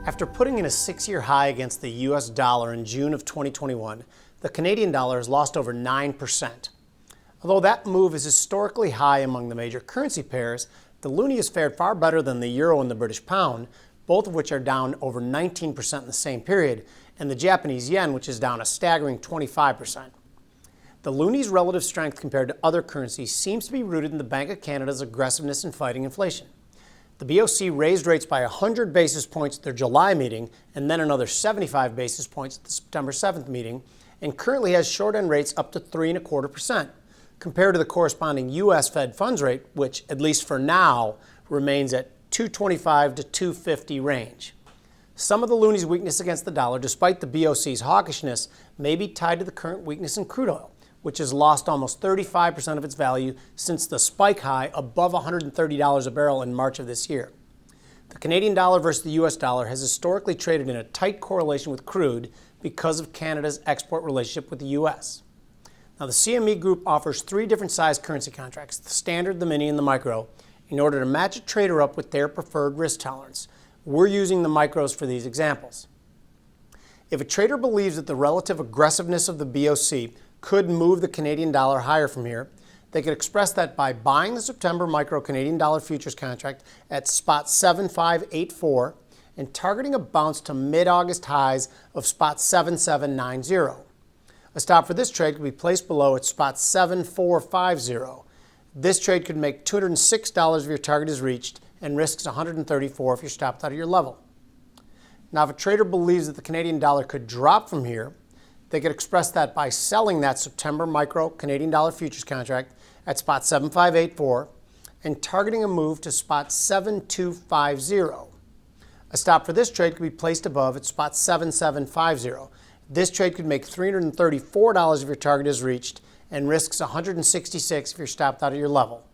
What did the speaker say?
After putting in a 6-year high against the US dollar in June of 2021, the Canadian dollar has lost over 9%. Although that move is historically high among the major currency pairs, the loonie has fared far better than the euro and the British pound, both of which are down over 19% in the same period, and the Japanese yen, which is down a staggering 25%. The loonie's relative strength compared to other currencies seems to be rooted in the Bank of Canada's aggressiveness in fighting inflation. The BOC raised rates by 100 basis points at their July meeting and then another 75 basis points at the September 7th meeting, and currently has short-end rates up to 3.25%, compared to the corresponding U.S. Fed funds rate, which, at least for now, remains at 225 to 250 range. Some of the loonie's weakness against the dollar, despite the BOC's hawkishness, may be tied to the current weakness in crude oil, which has lost almost 35% of its value since the spike high above $130 a barrel in March of this year. The Canadian dollar versus the US dollar has historically traded in a tight correlation with crude because of Canada's export relationship with the US. Now, the CME Group offers 3 different size currency contracts, the standard, the mini, and the micro, in order to match a trader up with their preferred risk tolerance. We're using the micros for these examples. If a trader believes that the relative aggressiveness of the BOC could move the Canadian dollar higher from here, they could express that by buying the September micro Canadian dollar futures contract at spot 7584 and targeting a bounce to mid-August highs of spot 7790. A stop for this trade could be placed below at spot 7450. This trade could make $206 if your target is reached and risks $134 if you're stopped out of your level. Now, if a trader believes that the Canadian dollar could drop from here, they could express that by selling that September micro Canadian dollar futures contract at spot 7584 and targeting a move to spot 7250. A stop for this trade could be placed above at spot 7750. This trade could make $334 if your target is reached and risks $166 if you're stopped out of your level.